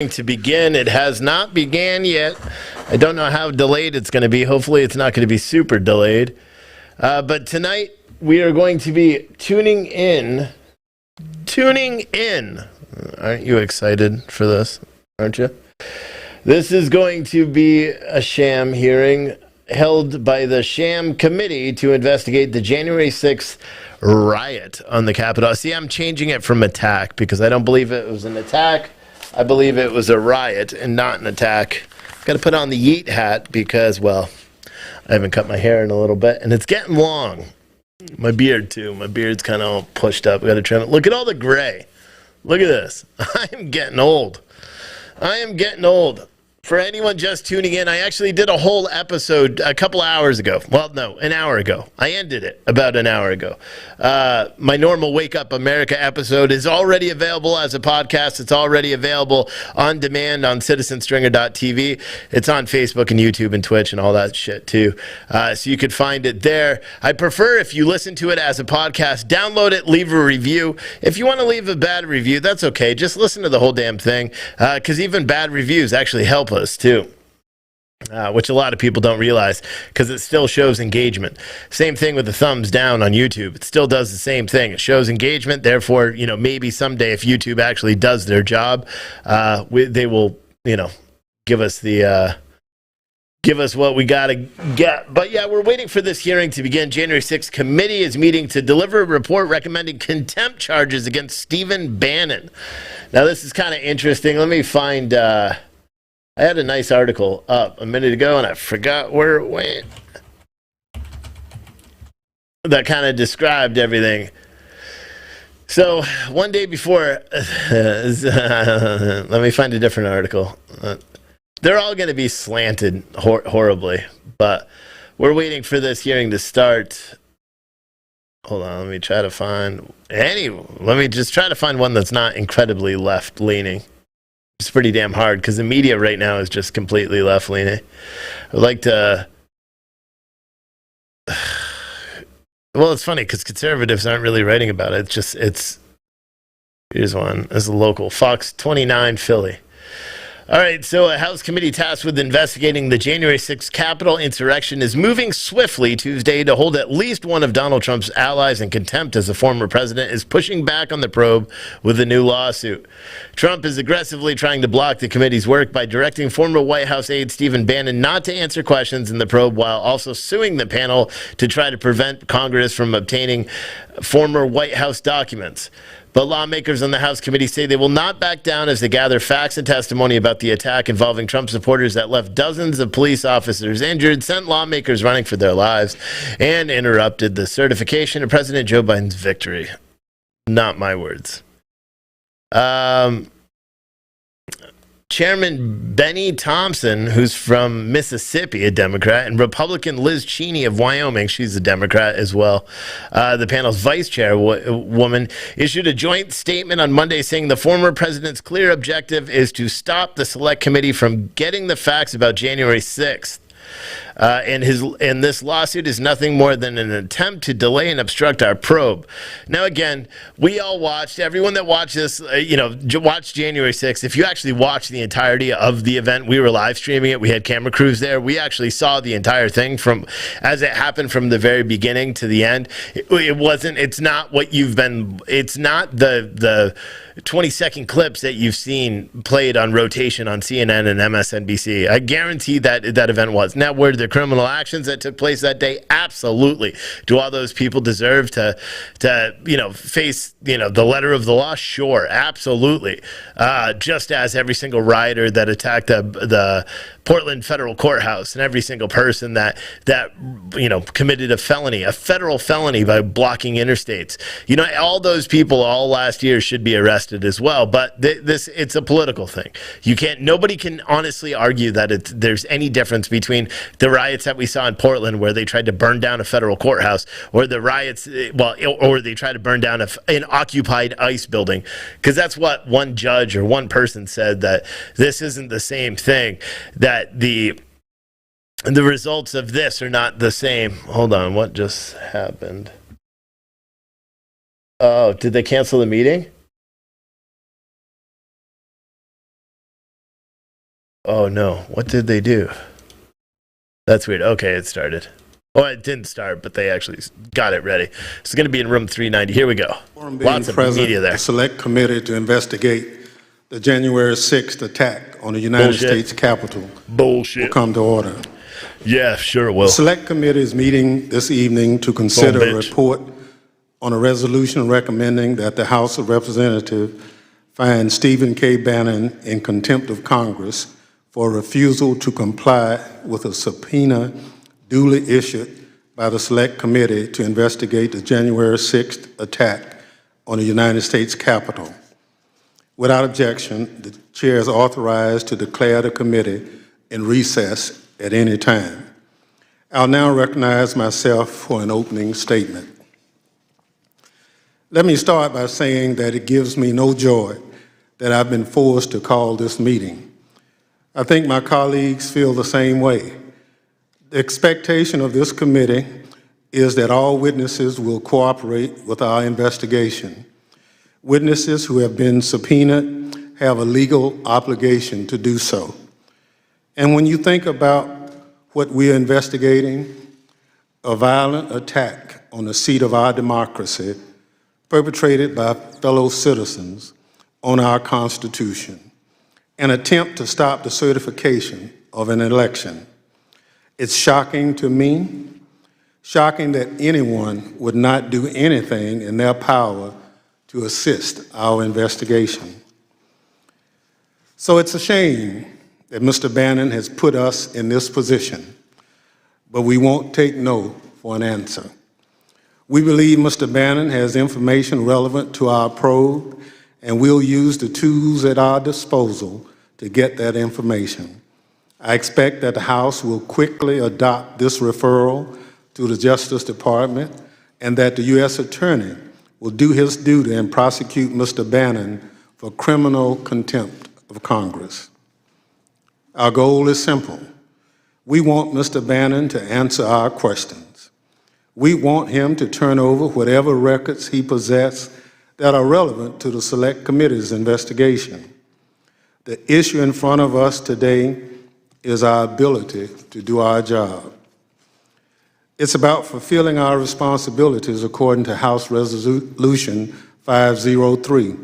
To begin. It has not began yet. I don't know how delayed it's going to be. Hopefully it's not going to be super delayed. But tonight we are going to be tuning in. Aren't you excited for this? Aren't you? This is going to be a sham hearing held by the sham committee to investigate the January 6th riot on the Capitol. See, I'm changing it from attack because I don't believe it was an attack. I believe it was a riot and not an attack. Got to put on the yeet hat because, well, I haven't cut my hair in a little bit, and it's getting long. My beard, too. My beard's kind of all pushed up. Got to trim it. Look at all the gray. Look at this. I'm getting old. I am getting old. For anyone just tuning in, I actually did a whole episode a couple hours ago. Well, no, an hour ago. I ended it about an hour ago. My normal Wake Up America episode is already available as a podcast. It's already available on demand on citizenstringer.tv. It's on Facebook and YouTube and Twitch and all that shit too. So you could find it there. I prefer if you listen to it as a podcast, download it, leave a review. If you want to leave a bad review, that's okay. Just listen to the whole damn thing because even bad reviews actually help us too, which a lot of people don't realize because it still shows engagement. Same thing with the thumbs down on YouTube. It still does the same thing. It shows engagement. Therefore, maybe someday if YouTube actually does their job, they will, give us what we got to get. But yeah, we're waiting for this hearing to begin. January 6th committee is meeting to deliver a report recommending contempt charges against Stephen Bannon. Now, this is kind of interesting. Let me find... I had a nice article up a minute ago, and I forgot where it went. That kind of described everything. So, one day before, let me find a different article. They're all going to be slanted horribly, but we're waiting for this hearing to start. Hold on, let me try to find... let me just try to find one that's not incredibly left-leaning. It's pretty damn hard because the media right now is just completely left-leaning. I'd like to... Well, it's funny because conservatives aren't really writing about it. Here's one. This is a local. Fox 29 Philly. All right, so a House committee tasked with investigating the January 6th Capitol insurrection is moving swiftly Tuesday to hold at least one of Donald Trump's allies in contempt as the former president is pushing back on the probe with a new lawsuit. Trump is aggressively trying to block the committee's work by directing former White House aide Stephen Bannon not to answer questions in the probe while also suing the panel to try to prevent Congress from obtaining former White House documents. But lawmakers on the House committee say they will not back down as they gather facts and testimony about the attack involving Trump supporters that left dozens of police officers injured, sent lawmakers running for their lives, and interrupted the certification of President Joe Biden's victory. Not my words. Chairman Benny Thompson, who's from Mississippi, a Democrat, and Republican Liz Cheney of Wyoming, she's a Democrat as well, the panel's vice chairwoman, issued a joint statement on Monday saying the former president's clear objective is to stop the select committee from getting the facts about January 6th. And this lawsuit is nothing more than an attempt to delay and obstruct our probe. Now, again, we all watched, everyone that watched this, watched January 6th. If you actually watched the entirety of the event, we were live streaming it. We had camera crews there. We actually saw the entire thing from as it happened from the very beginning to the end. It's not the 20-second clips that you've seen played on rotation on CNN and MSNBC. I guarantee that event was. Now, were there criminal actions that took place that day? Absolutely. Do all those people deserve to face, the letter of the law? Sure, absolutely. Just as every single rioter that attacked the Portland federal courthouse and every single person that committed a federal felony by blocking interstates. All those people all last year should be arrested as well. But it's a political thing. Nobody can honestly argue that there's any difference between the riots that we saw in Portland where they tried to burn down a federal courthouse or the riots, or they tried to burn down an occupied ICE building. Because that's what one judge or one person said, that this isn't the same thing, that the results of this are not the same. Hold on, what just happened? Oh, did they cancel the meeting? Oh no, what did they do? That's weird. Okay, it started. Oh, it didn't start, but they actually got it ready. It's going to be in room 390. Here we go. Lots of media there. The Select Committee to investigate the January 6th attack on the United States Capitol will come to order. Yeah, sure it will. The Select Committee is meeting this evening to consider a report on a resolution recommending that the House of Representatives find Stephen K. Bannon in contempt of Congress for refusal to comply with a subpoena duly issued by the Select Committee to investigate the January 6th attack on the United States Capitol. Without objection, the chair is authorized to declare the committee in recess at any time. I'll now recognize myself for an opening statement. Let me start by saying that it gives me no joy that I've been forced to call this meeting. I think my colleagues feel the same way. The expectation of this committee is that all witnesses will cooperate with our investigation. Witnesses who have been subpoenaed have a legal obligation to do so. And when you think about what we're investigating, a violent attack on the seat of our democracy perpetrated by fellow citizens on our Constitution, an attempt to stop the certification of an election. It's shocking to me, shocking that anyone would not do anything in their power to assist our investigation. So it's a shame that Mr. Bannon has put us in this position, but we won't take no for an answer. We believe Mr. Bannon has information relevant to our probe, and we'll use the tools at our disposal to get that information. I expect that the House will quickly adopt this referral to the Justice Department and that the U.S. Attorney will do his duty and prosecute Mr. Bannon for criminal contempt of Congress. Our goal is simple. We want Mr. Bannon to answer our questions. We want him to turn over whatever records he possesses that are relevant to the Select Committee's investigation. The issue in front of us today is our ability to do our job. It's about fulfilling our responsibilities according to House Resolution 503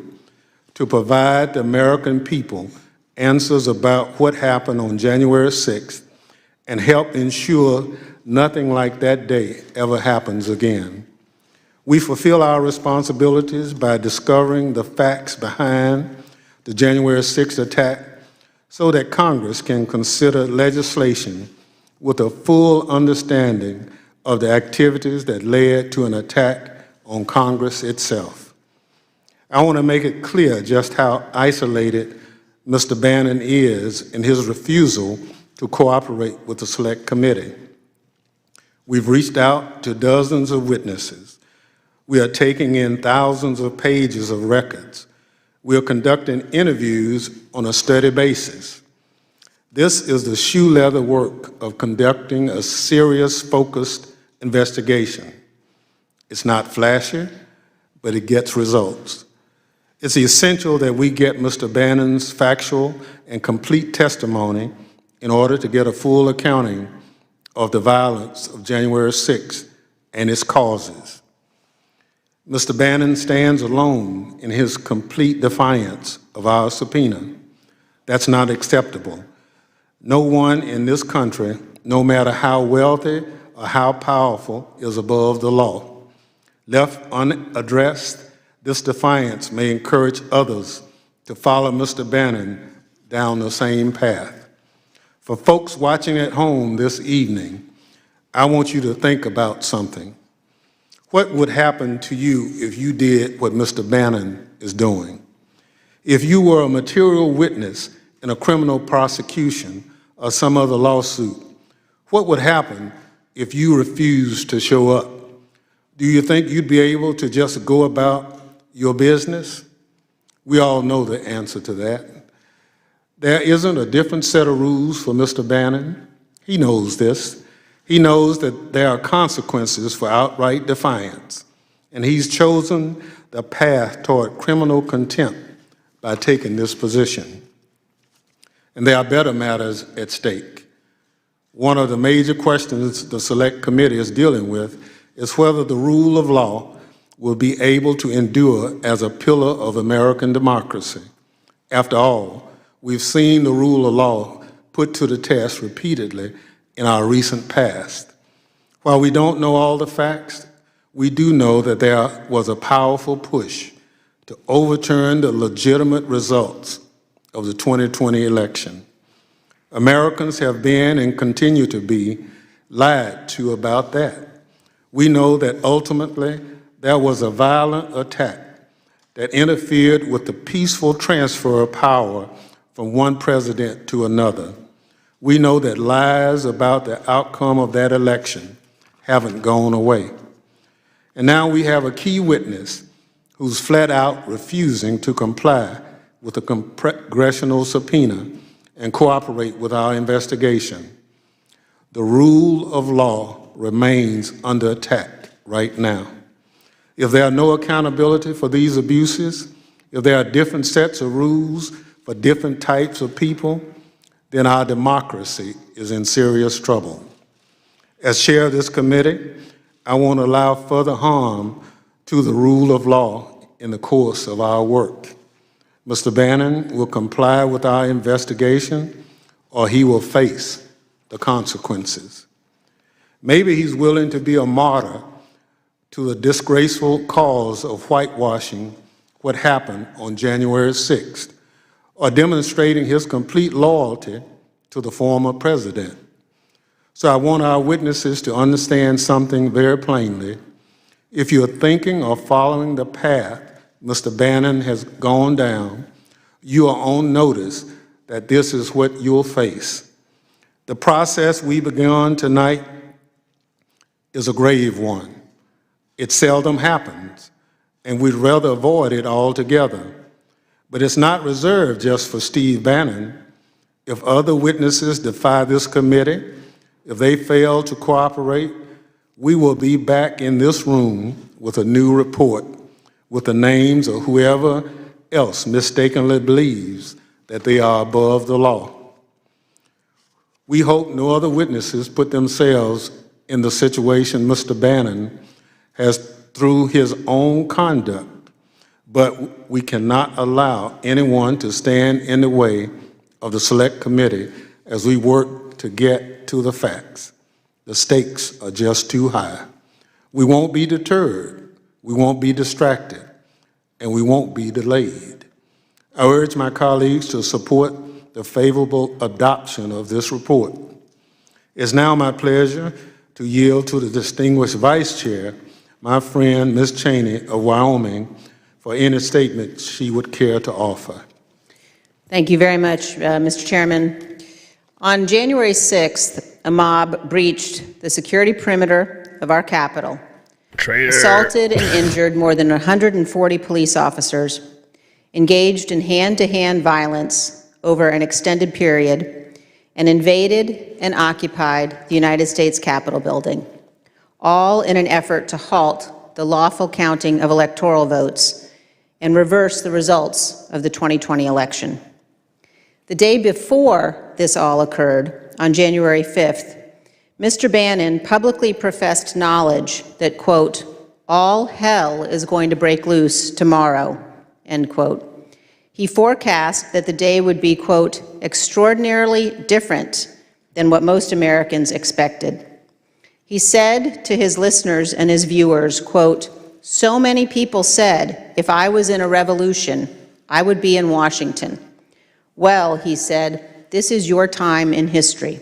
to provide the American people answers about what happened on January 6th and help ensure nothing like that day ever happens again. We fulfill our responsibilities by discovering the facts behind the January 6th attack so that Congress can consider legislation with a full understanding of the activities that led to an attack on Congress itself. I want to make it clear just how isolated Mr. Bannon is in his refusal to cooperate with the Select Committee. We've reached out to dozens of witnesses. We are taking in thousands of pages of records. We are conducting interviews on a steady basis. This is the shoe leather work of conducting a serious, focused investigation. It's not flashy, but it gets results. It's essential that we get Mr. Bannon's factual and complete testimony in order to get a full accounting of the violence of January 6th and its causes. Mr. Bannon stands alone in his complete defiance of our subpoena. That's not acceptable. No one in this country, no matter how wealthy or how powerful, is above the law. Left unaddressed, this defiance may encourage others to follow Mr. Bannon down the same path. For folks watching at home this evening, I want you to think about something. What would happen to you if you did what Mr. Bannon is doing? If you were a material witness in a criminal prosecution or some other lawsuit, what would happen if you refused to show up? Do you think you'd be able to just go about your business? We all know the answer to that. There isn't a different set of rules for Mr. Bannon. He knows this. He knows that there are consequences for outright defiance, and he's chosen the path toward criminal contempt by taking this position. and there are better matters at stake. One of the major questions the Select Committee is dealing with is whether the rule of law will be able to endure as a pillar of American democracy. After all, we've seen the rule of law put to the test repeatedly in our recent past. While we don't know all the facts, we do know that there was a powerful push to overturn the legitimate results of the 2020 election. Americans have been and continue to be lied to about that. We know that ultimately there was a violent attack that interfered with the peaceful transfer of power from one president to another. We know that lies about the outcome of that election haven't gone away. And now we have a key witness who's flat out refusing to comply with a congressional subpoena and cooperate with our investigation. The rule of law remains under attack right now. If there are no accountability for these abuses, if there are different sets of rules for different types of people, then our democracy is in serious trouble. As chair of this committee, I won't allow further harm to the rule of law in the course of our work. Mr. Bannon will comply with our investigation, or he will face the consequences. Maybe he's willing to be a martyr to the disgraceful cause of whitewashing what happened on January 6th, or demonstrating his complete loyalty to the former president. So I want our witnesses to understand something very plainly. If you're thinking or following the path Mr. Bannon has gone down, you are on notice that this is what you'll face. The process we began tonight is a grave one. It seldom happens, and we'd rather avoid it altogether. But it's not reserved just for Steve Bannon. If other witnesses defy this committee, if they fail to cooperate, we will be back in this room with a new report with the names of whoever else mistakenly believes that they are above the law. We hope no other witnesses put themselves in the situation Mr. Bannon has through his own conduct, but we cannot allow anyone to stand in the way of the Select Committee as we work to get to the facts. The stakes are just too high. We won't be deterred, we won't be distracted, and we won't be delayed. I urge my colleagues to support the favorable adoption of this report. It's now my pleasure to yield to the distinguished Vice Chair, my friend Ms. Cheney of Wyoming, for any statement she would care to offer. Thank you very much, Mr. Chairman. On January 6th, a mob breached the security perimeter of our Capitol, assaulted and injured more than 140 police officers, engaged in hand-to-hand violence over an extended period, and invaded and occupied the United States Capitol building, all in an effort to halt the lawful counting of electoral votes and reverse the results of the 2020 election. The day before this all occurred, on January 5th, Mr. Bannon publicly professed knowledge that, quote, all hell is going to break loose tomorrow, end quote. He forecast that the day would be, quote, extraordinarily different than what most Americans expected. He said to his listeners and his viewers, quote, so many people said if I was in a revolution, I would be in Washington. Well, he said, this is your time in history.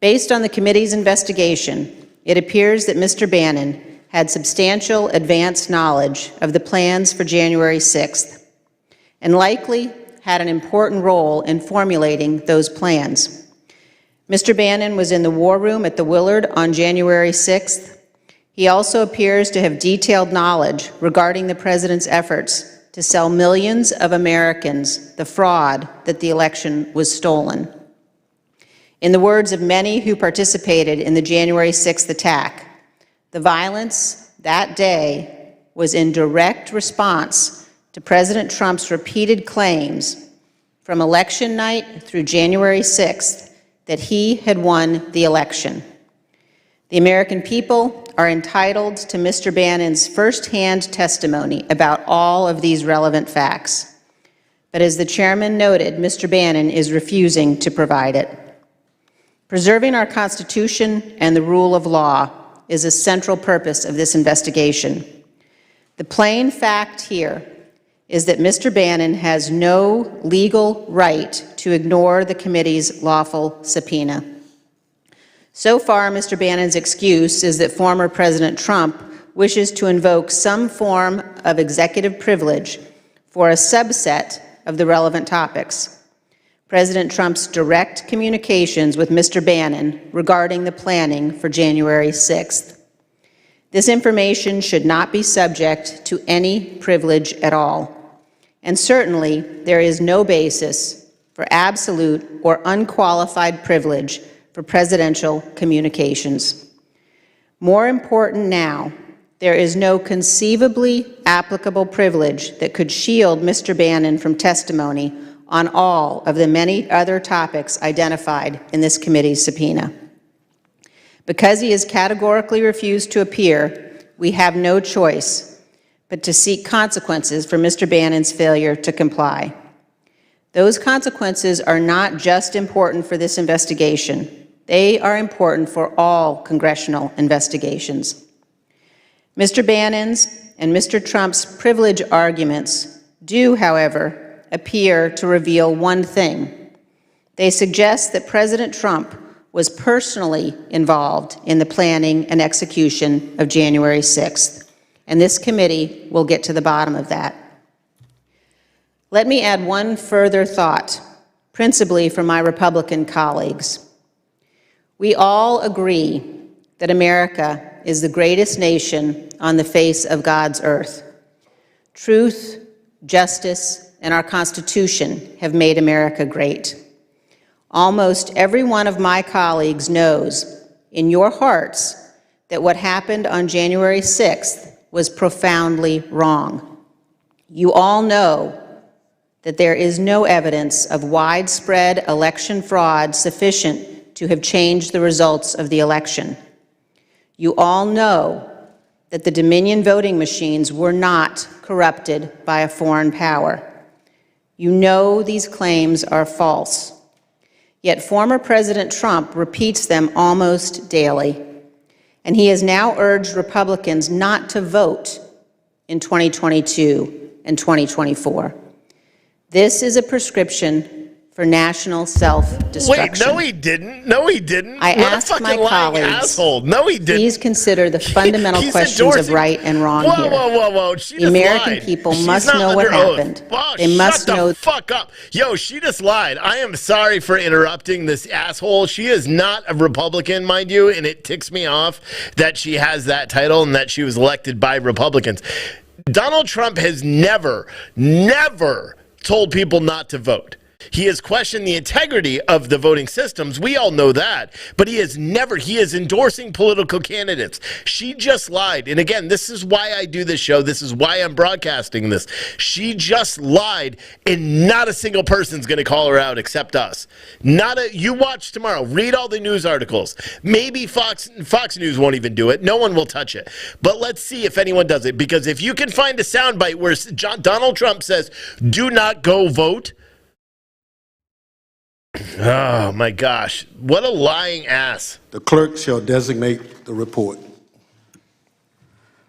Based on the committee's investigation, it appears that Mr. Bannon had substantial advanced knowledge of the plans for January 6th and likely had an important role in formulating those plans. Mr. Bannon was in the war room at the Willard on January 6th. He also appears to have detailed knowledge regarding the president's efforts to sell millions of Americans the fraud that the election was stolen. In the words of many who participated in the January 6th attack, the violence that day was in direct response to President Trump's repeated claims from election night through January 6th that he had won the election. The American people are entitled to Mr. Bannon's firsthand testimony about all of these relevant facts. But as the chairman noted, Mr. Bannon is refusing to provide it. Preserving our Constitution and the rule of law is a central purpose of this investigation. The plain fact here is that Mr. Bannon has no legal right to ignore the committee's lawful subpoena. So far, Mr. Bannon's excuse is that former President Trump wishes to invoke some form of executive privilege for a subset of the relevant topics. President Trump's direct communications with Mr. Bannon regarding the planning for January 6th. This information should not be subject to any privilege at all. And certainly, there is no basis for absolute or unqualified privilege for presidential communications. More important now, there is no conceivably applicable privilege that could shield Mr. Bannon from testimony on all of the many other topics identified in this committee's subpoena. Because he has categorically refused to appear, we have no choice but to seek consequences for Mr. Bannon's failure to comply. Those consequences are not just important for this investigation. They are important for all congressional investigations. Mr. Bannon's and Mr. Trump's privilege arguments do, however, appear to reveal one thing. They suggest that President Trump was personally involved in the planning and execution of January 6th, and this committee will get to the bottom of that. Let me add one further thought, principally for my Republican colleagues. We all agree that America is the greatest nation on the face of God's earth. Truth, justice, and our Constitution have made America great. Almost every one of my colleagues knows in your hearts that what happened on January 6th was profoundly wrong. You all know that there is no evidence of widespread election fraud sufficient to have changed the results of the election. You all know that the Dominion voting machines were not corrupted by a foreign power. You know these claims are false. Yet former President Trump repeats them almost daily, and he has now urged Republicans not to vote in 2022 and 2024. This is a prescription for national self-destruction. Wait, no he didn't. No he didn't. I What asked a fucking my lying colleagues, asshole. No he didn't. please consider the fundamental He's questions endorsing- of right and wrong whoa, here. Whoa. She The just American lied. people She's must not know what under oath. happened. Whoa, They must shut know- the fuck up. Yo, she just lied. I am sorry for interrupting this asshole. She is not a Republican, mind you, and it ticks me off that she has that title and that she was elected by Republicans. Donald Trump has never told people not to vote. He has questioned the integrity of the voting systems. We all know that. But he is endorsing political candidates. She just lied. And again, this is why I do this show. This is why I'm broadcasting this. She just lied, and not a single person's going to call her out except us. You watch tomorrow. Read all the news articles. Maybe Fox News won't even do it. No one will touch it. But let's see if anyone does it. Because if you can find a soundbite where Donald Trump says, do not go vote, oh my gosh, what a lying ass. The clerk shall designate the report.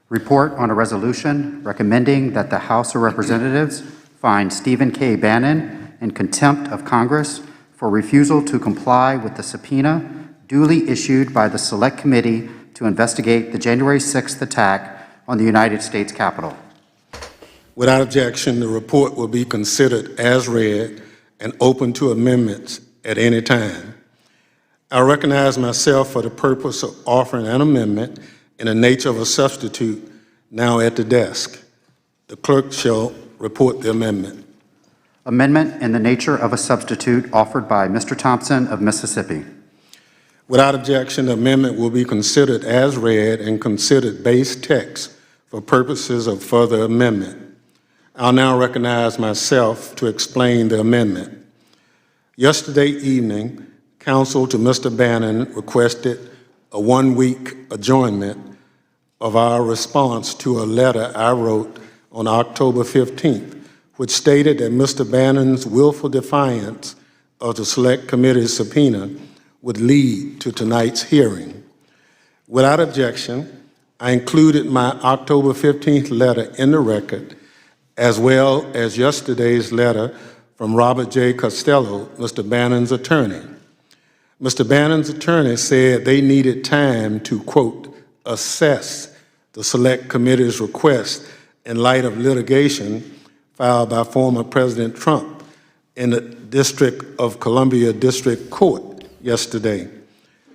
Report on a resolution recommending that the House of Representatives find Stephen K. Bannon in contempt of Congress for refusal to comply with the subpoena duly issued by the Select Committee to investigate the January 6th attack on the United States Capitol. Without objection, the report will be considered as read and open to amendments at any time. I recognize myself for the purpose of offering an amendment in the nature of a substitute now at the desk. The clerk shall report the amendment. Amendment in the nature of a substitute offered by Mr. Thompson of Mississippi. Without objection, the amendment will be considered as read and considered base text for purposes of further amendment. I'll now recognize myself to explain the amendment. Yesterday evening, counsel to Mr. Bannon requested a one-week adjournment of our response to a letter I wrote on October 15th, which stated that Mr. Bannon's willful defiance of the Select Committee's subpoena would lead to tonight's hearing. Without objection, I included my October 15th letter in the record, as well as yesterday's letter from Robert J. Costello, Mr. Bannon's attorney. Mr. Bannon's attorney said they needed time to, quote, assess the Select Committee's request in light of litigation filed by former President Trump in the District of Columbia District Court yesterday.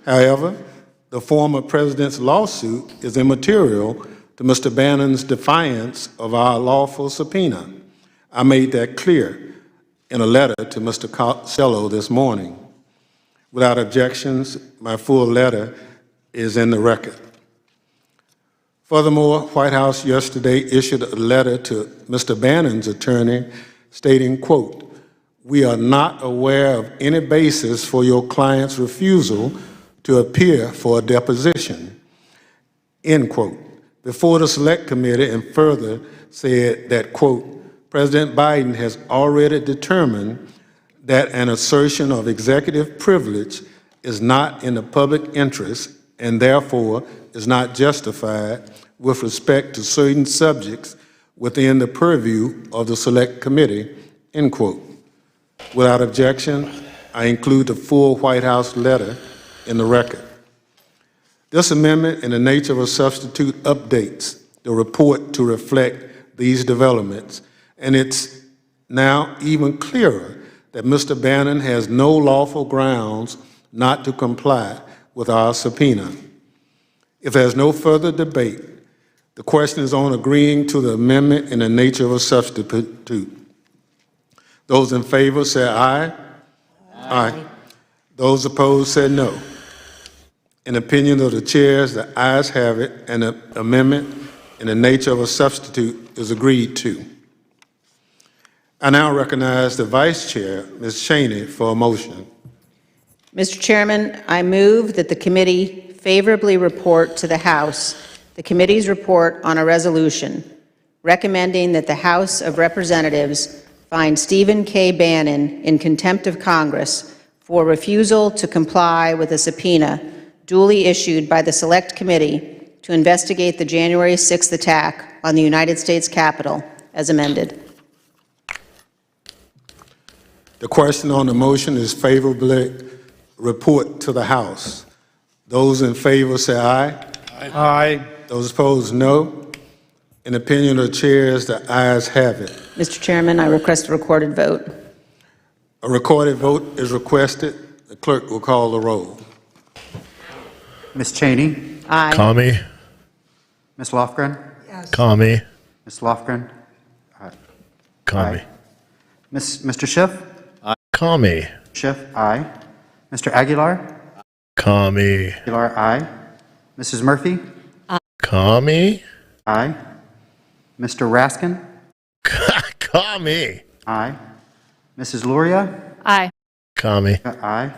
However, the former president's lawsuit is immaterial to Mr. Bannon's defiance of our lawful subpoena. I made that clear in a letter to Mr. Costello this morning. Without objections, my full letter is in the record. Furthermore, White House yesterday issued a letter to Mr. Bannon's attorney stating, quote, "We are not aware of any basis for your client's refusal to appear for a deposition," end quote, before the Select Committee, and further said that, quote, "President Biden has already determined that an assertion of executive privilege is not in the public interest and therefore is not justified with respect to certain subjects within the purview of the Select Committee," end quote. Without objection, I include the full White House letter in the record. This amendment, in the nature of a substitute, updates the report to reflect these developments, and it's now even clearer that Mr. Bannon has no lawful grounds not to comply with our subpoena. If there's no further debate, the question is on agreeing to the amendment in the nature of a substitute. Those in favor say aye. Aye. Those opposed say no. In opinion of the chairs, the ayes have it, and the amendment in the nature of a substitute is agreed to. I now recognize the Vice Chair, Ms. Cheney, for a motion. Mr. Chairman, I move that the committee favorably report to the House the committee's report on a resolution recommending that the House of Representatives find Stephen K. Bannon in contempt of Congress for refusal to comply with a subpoena duly issued by the Select Committee to investigate the January 6th attack on the United States Capitol, as amended. The question on the motion is favorably report to the House. Those in favor say aye. Aye. Those opposed, no. In opinion of the chairs, the ayes have it. Mr. Chairman, I request a recorded vote. A recorded vote is requested. The clerk will call the roll. Ms. Cheney? Aye. Comey. Ms. Lofgren? Comey. Ms. Lofgren? Comey. Aye. Mr. Schiff? Comey. Schiff, aye. Mr. Aguilar? Comey. Aguilar, aye. Mrs. Murphy? Comey. Aye. Mr. Raskin? Comey. Aye. Mrs. Luria? Aye. Comey. Aye.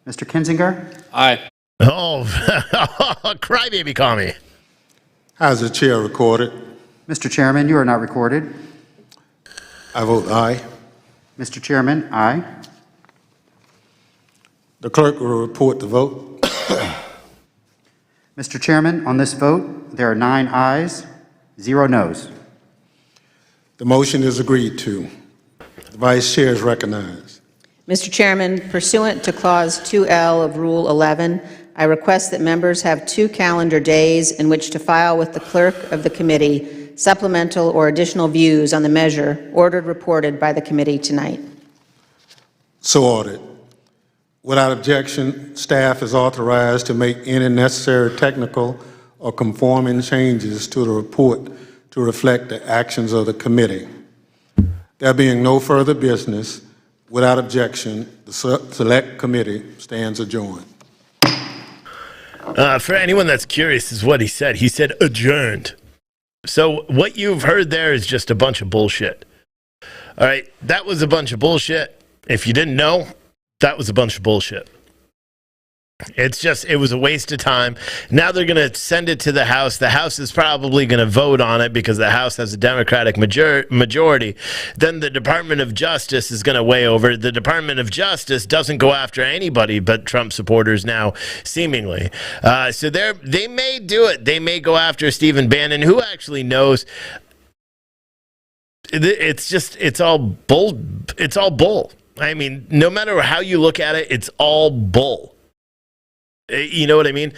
Mr. Kinzinger? Aye. Oh, crybaby Comey. Has the chair recorded? Mr. Chairman, you are not recorded. I vote aye. Mr. Chairman, aye. The clerk will report the vote. Mr. Chairman, on this vote, there are 9 ayes, 0 noes. The motion is agreed to. The Vice Chair is recognized. Mr. Chairman, pursuant to Clause 2L of Rule 11, I request that members have 2 calendar days in which to file with the clerk of the committee supplemental or additional views on the measure ordered reported by the committee tonight. So ordered. Without objection, staff is authorized to make any necessary technical or conforming changes to the report to reflect the actions of the committee. There being no further business, without objection, the Select Committee stands adjourned. For anyone that's curious, is what he said. He said adjourned. So what you've heard there is just a bunch of bullshit. All right, that was a bunch of bullshit. If you didn't know, that was a bunch of bullshit. It was a waste of time. Now they're going to send it to the House. The House is probably going to vote on it because the House has a Democratic majority. Then the Department of Justice is going to weigh over. The Department of Justice doesn't go after anybody but Trump supporters now, seemingly. So they may do it. They may go after Stephen Bannon. Who actually knows? It's all bull. It's all bull. I mean, no matter how you look at it, it's all bull. You know what I mean?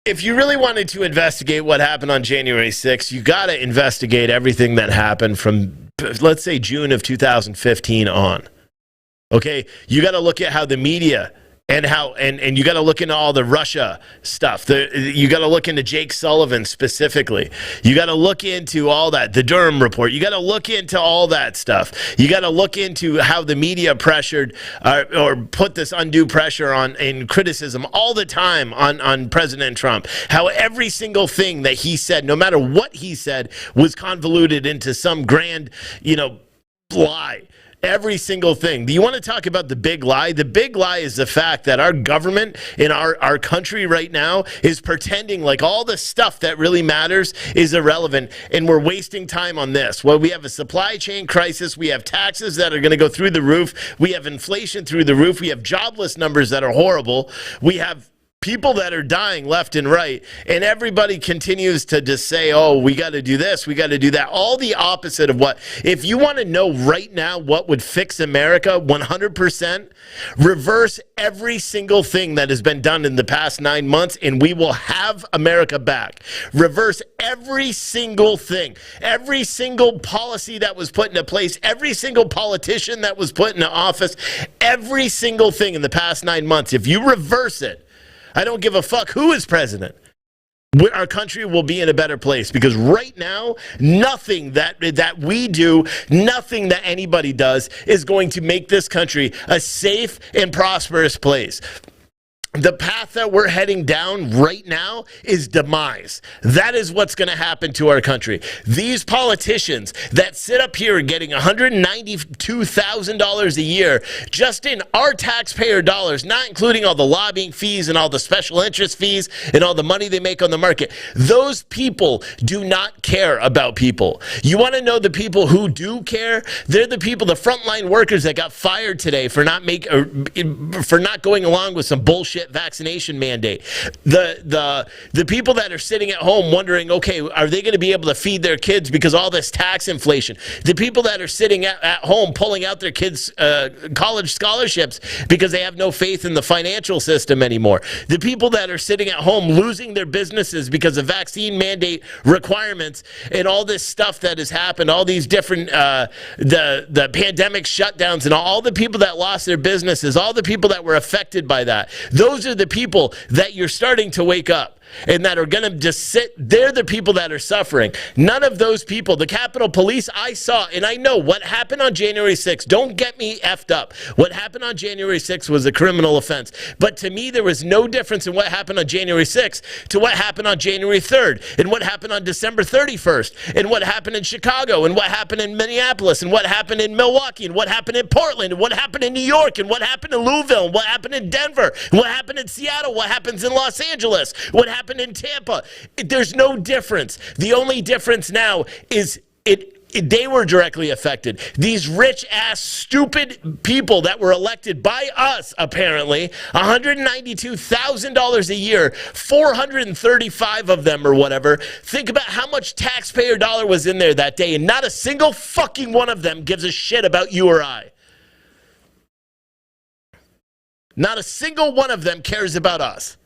If you really wanted to investigate what happened on January 6th, you got to investigate everything that happened from, let's say, June of 2015 on. Okay? You got to look at how the media and you got to look into all the Russia stuff. You got to look into Jake Sullivan specifically. You got to look into all that, the Durham report. You got to look into all that stuff. You got to look into how the media pressured or put this undue pressure on in criticism all the time on President Trump. How every single thing that he said, no matter what he said, was convoluted into some grand, lie. Every single thing. Do you want to talk about the big lie? The big lie is the fact that our government in our country right now is pretending like all the stuff that really matters is irrelevant, and we're wasting time on this. Well, we have a supply chain crisis. We have taxes that are going to go through the roof. We have inflation through the roof. We have jobless numbers that are horrible. We have people that are dying left and right, and everybody continues to just say, oh, we got to do this, we got to do that. All the opposite of what. If you want to know right now what would fix America 100%, reverse every single thing that has been done in the past 9 months, and we will have America back. Reverse every single thing, every single policy that was put into place, every single politician that was put into office, every single thing in the past 9 months. If you reverse it, I don't give a fuck who is president. Our country will be in a better place, because right now, nothing that we do, nothing that anybody does is going to make this country a safe and prosperous place. The path that we're heading down right now is demise. That is what's going to happen to our country. These politicians that sit up here getting $192,000 a year just in our taxpayer dollars, not including all the lobbying fees and all the special interest fees and all the money they make on the market, those people do not care about people. You want to know the people who do care? They're the people, the frontline workers that got fired today for not going along with some bullshit vaccination mandate. The people that are sitting at home wondering, okay, are they going to be able to feed their kids because all this tax inflation? The people that are sitting at home pulling out their kids' college scholarships because they have no faith in the financial system anymore. The people that are sitting at home losing their businesses because of vaccine mandate requirements and all this stuff that has happened, all these different the pandemic shutdowns, and all the people that lost their businesses, all the people that were affected by that. Those are the people that you're starting to wake up and that are going to just sit. They're the people that are suffering. None of those people, the Capitol Police, I saw, and I know what happened on January 6th. Don't get me effed up. What happened on January 6th was a criminal offense. But to me, there was no difference in what happened on January 6th to what happened on January 3rd, and what happened on December 31st, and what happened in Chicago, and what happened in Minneapolis, and what happened in Milwaukee, and what happened in Portland, and what happened in New York, and what happened in Louisville, and what happened in Denver, and what happened in Seattle, what happens in Los Angeles, what happened in Tampa. There's no difference. The only difference now is they were directly affected. These rich-ass, stupid people that were elected by us, apparently, $192,000 a year, 435 of them or whatever. Think about how much taxpayer dollar was in there that day, and not a single fucking one of them gives a shit about you or I. Not a single one of them cares about us.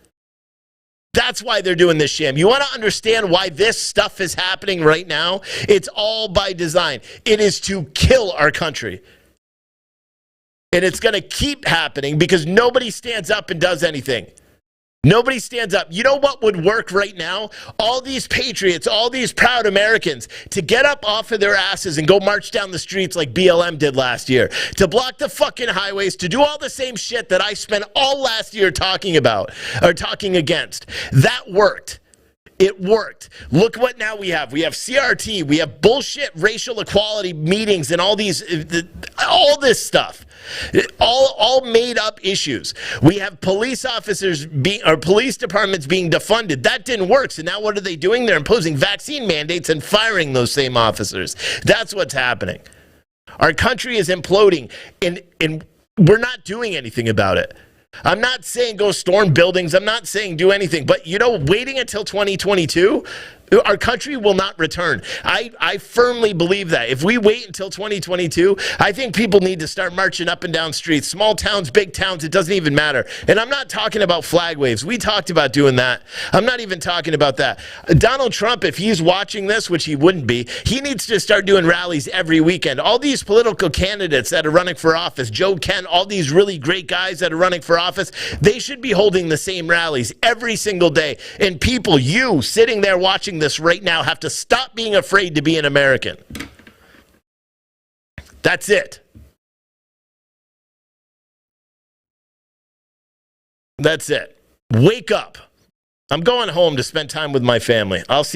That's why they're doing this sham. You want to understand why this stuff is happening right now? It's all by design. It is to kill our country. And it's going to keep happening because nobody stands up and does anything. Nobody stands up. You know what would work right now? All these patriots, all these proud Americans, to get up off of their asses and go march down the streets like BLM did last year, to block the fucking highways, to do all the same shit that I spent all last year talking about, or talking against. That worked. It worked. Look what now we have. We have CRT. We have bullshit racial equality meetings and all these, all this stuff. All made up issues. We have police officers or police departments being defunded. That didn't work. So now what are they doing? They're imposing vaccine mandates and firing those same officers. That's what's happening. Our country is imploding, and we're not doing anything about it. I'm not saying go storm buildings. I'm not saying do anything. But, waiting until 2022, our country will not return. I firmly believe that. If we wait until 2022, I think people need to start marching up and down streets. Small towns, big towns, it doesn't even matter. And I'm not talking about flag waves. We talked about doing that. I'm not even talking about that. Donald Trump, if he's watching this, which he wouldn't be, he needs to start doing rallies every weekend. All these political candidates that are running for office, Joe Kent, all these really great guys that are running for office, they should be holding the same rallies every single day. And people, you sitting there watching this right now, have to stop being afraid to be an American. That's it. That's it. Wake up. I'm going home to spend time with my family. I'll see